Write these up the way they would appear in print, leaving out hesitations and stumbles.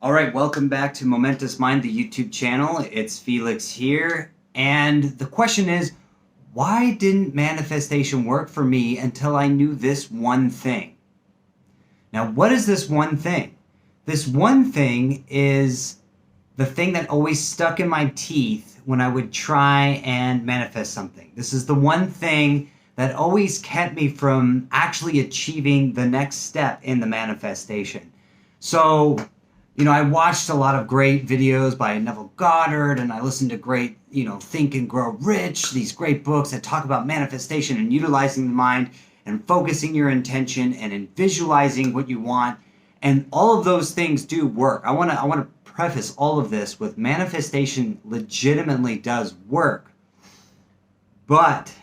All right, welcome back to Momentous Mind, the YouTube channel. It's Felix here. And the question is, why didn't manifestation work for me until I knew this one thing? Now, what is this one thing? This one thing is the thing that always stuck in my teeth when I would try and manifest something. This is the one thing that always kept me from actually achieving the next step in the manifestation. So, I watched a lot of great videos by Neville Goddard, and I listened to great, Think and Grow Rich, these great books that talk about manifestation and utilizing the mind and focusing your intention and in visualizing what you want. And all of those things do work. I want to preface all of this with manifestation legitimately does work. But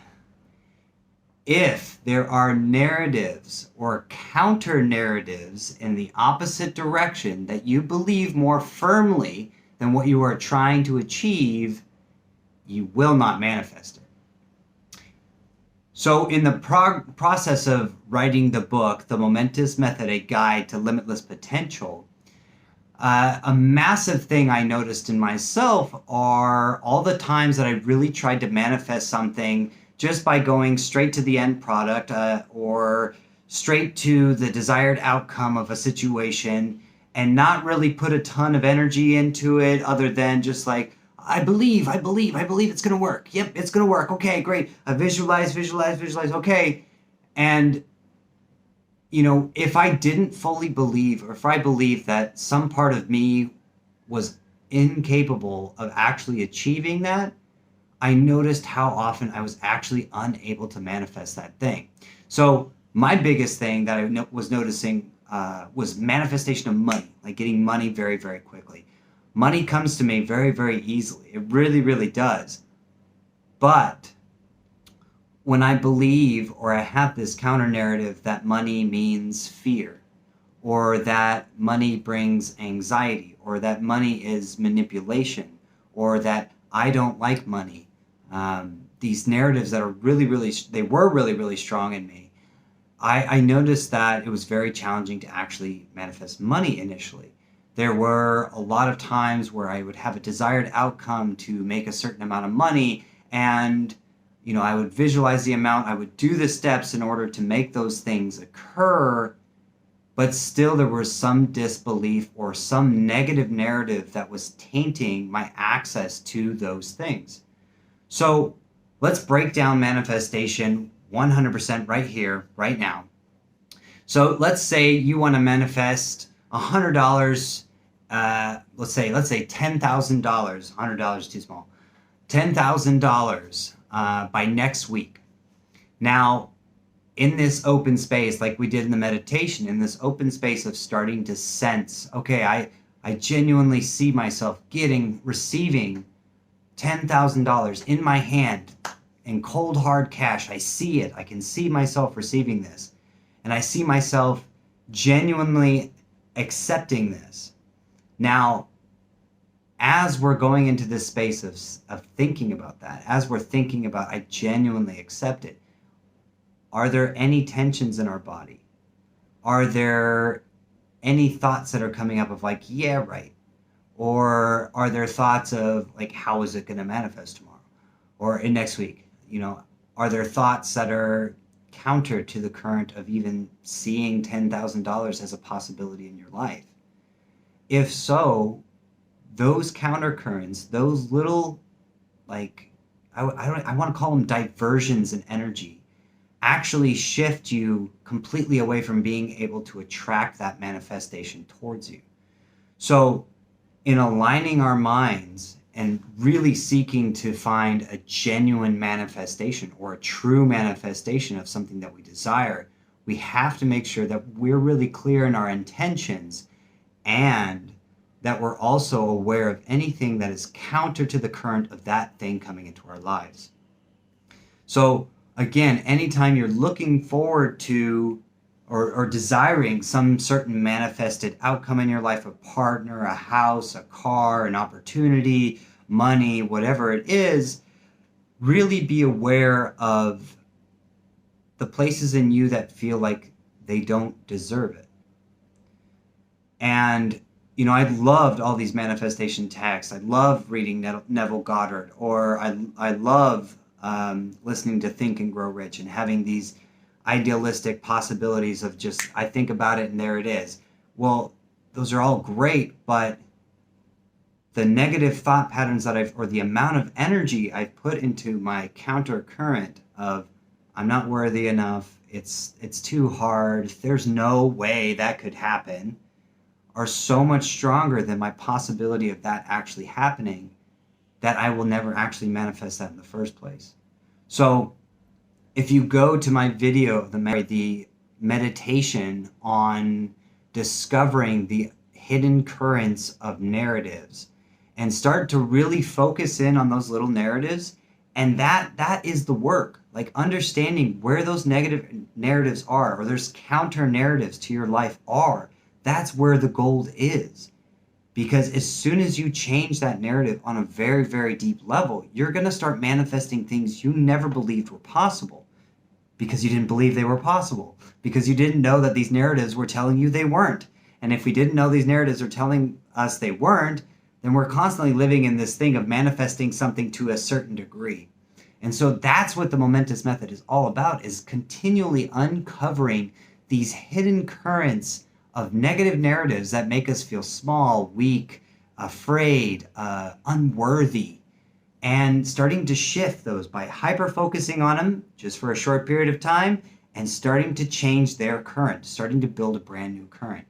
if there are narratives or counter narratives in the opposite direction that you believe more firmly than what you are trying to achieve, you will not manifest it. So in the process of writing the book, The Momentous Method, A Guide to Limitless Potential, a massive thing I noticed in myself are all the times that I really tried to manifest something just by going straight to the end product or straight to the desired outcome of a situation and not really put a ton of energy into it other than just like, I believe it's going to work. Yep, it's going to work. Okay, great. I visualize. Okay. And, if I didn't fully believe, or if I believed that some part of me was incapable of actually achieving that, I noticed how often I was actually unable to manifest that thing. So my biggest thing that I was noticing was manifestation of money, like getting money very, very quickly. Money comes to me very, very easily. It really, really does. But when I believe or I have this counter narrative that money means fear, or that money brings anxiety, or that money is manipulation, or that I don't like money, these narratives that are they were really, really strong in me, I noticed that it was very challenging to actually manifest money initially. There were a lot of times where I would have a desired outcome to make a certain amount of money, and I would visualize the amount, I would do the steps in order to make those things occur, but still there was some disbelief or some negative narrative that was tainting my access to those things. So let's break down manifestation 100% right here, right now. So let's say you want to manifest $100, let's say $10,000, $100 is too small, $10,000 by next week. Now, in this open space, like we did in the meditation, in this open space of starting to sense, okay, I genuinely see myself receiving $10,000 in my hand in cold hard cash. I see it. I can see myself receiving this. And I see myself genuinely accepting this. Now, as we're going into this space of thinking about that, as we're thinking about I genuinely accept it, are there any tensions in our body? Are there any thoughts that are coming up of like, yeah, right? Or are there thoughts of like, how is it going to manifest tomorrow or in next week? Are there thoughts that are counter to the current of even seeing $10,000 as a possibility in your life? If so, those counter currents, those little, like, I want to call them diversions in energy, actually shift you completely away from being able to attract that manifestation towards you. So in aligning our minds and really seeking to find a genuine manifestation or a true manifestation of something that we desire, we have to make sure that we're really clear in our intentions and that we're also aware of anything that is counter to the current of that thing coming into our lives. So again, anytime you're looking forward to or desiring some certain manifested outcome in your life, a partner, a house, a car, an opportunity, money, whatever it is, really be aware of the places in you that feel like they don't deserve it. And I loved all these manifestation texts. I love reading Neville Goddard, or I love listening to Think and Grow Rich and having these idealistic possibilities of just, I think about it and there it is. Well, those are all great, but the negative thought patterns or the amount of energy I've put into my counter current of, I'm not worthy enough, it's too hard, there's no way that could happen, are so much stronger than my possibility of that actually happening, that I will never actually manifest that in the first place. So if you go to my video, the meditation on discovering the hidden currents of narratives, and start to really focus in on those little narratives, and that is the work. Like understanding where those negative narratives are, or there's counter narratives to your life are, that's where the gold is. Because as soon as you change that narrative on a very, very deep level, you're going to start manifesting things you never believed were possible, because you didn't believe they were possible, because you didn't know that these narratives were telling you they weren't. And if we didn't know these narratives are telling us they weren't, then we're constantly living in this thing of manifesting something to a certain degree. And so that's what the Momentous Method is all about, is continually uncovering these hidden currents of negative narratives that make us feel small, weak, afraid, unworthy, and starting to shift those by hyper-focusing on them just for a short period of time and starting to change their current, starting to build a brand new current.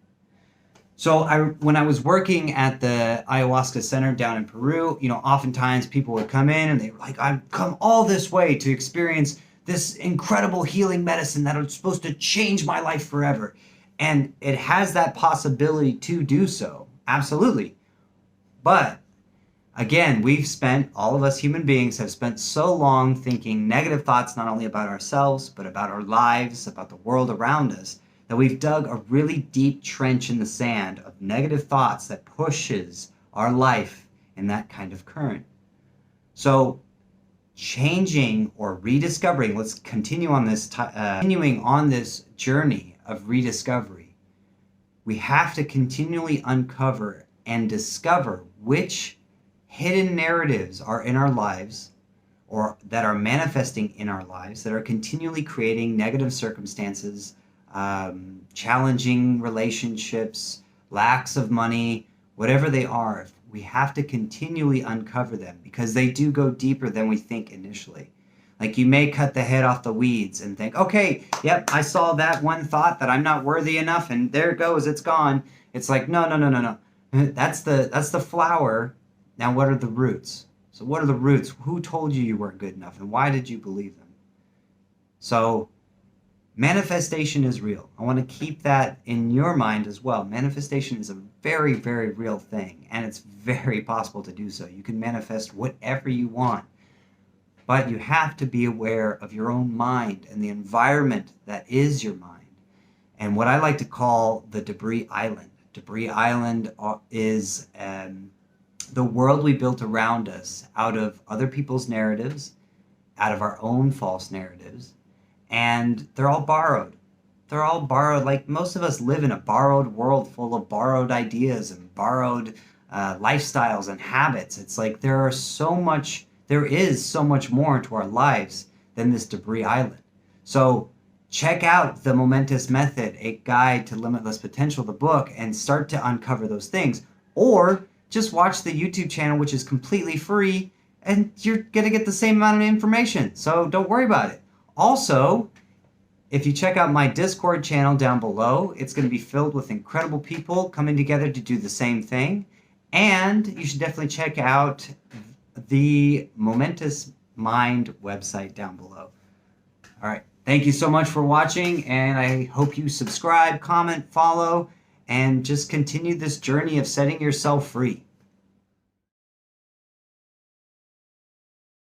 So when I was working at the ayahuasca center down in Peru, oftentimes people would come in and they were like, I've come all this way to experience this incredible healing medicine that is supposed to change my life forever. And it has that possibility to do so, absolutely. But again, all of us human beings have spent so long thinking negative thoughts, not only about ourselves, but about our lives, about the world around us, that we've dug a really deep trench in the sand of negative thoughts that pushes our life in that kind of current. So changing or rediscovering, let's continue on this, continuing on this journey of rediscovery, we have to continually uncover and discover which hidden narratives are in our lives, or that are manifesting in our lives, that are continually creating negative circumstances, challenging relationships, lacks of money, whatever they are. We have to continually uncover them, because they do go deeper than we think initially. Like you may cut the head off the weeds and think, okay, yep, I saw that one thought that I'm not worthy enough, and there it goes, it's gone. It's like, no. That's the flower. Now what are the roots? So what are the roots? Who told you weren't good enough, and why did you believe them? So manifestation is real. I want to keep that in your mind as well. Manifestation is a very, very real thing, and it's very possible to do so. You can manifest whatever you want, but you have to be aware of your own mind and the environment that is your mind, and what I like to call the debris island. Debris island is the world we built around us out of other people's narratives, out of our own false narratives, and they're all borrowed. They're all borrowed. Like most of us live in a borrowed world full of borrowed ideas and borrowed lifestyles and habits. It's like there is so much more to our lives than this debris island. So check out the Momentous Method, A Guide to Limitless Potential, the book, and start to uncover those things. Or just watch the YouTube channel, which is completely free, and you're going to get the same amount of information. So don't worry about it. Also, if you check out my Discord channel down below, it's going to be filled with incredible people coming together to do the same thing. And you should definitely check out the Momentous Mind website down below. All right. Thank you so much for watching, and I hope you subscribe, comment, follow, and just continue this journey of setting yourself free.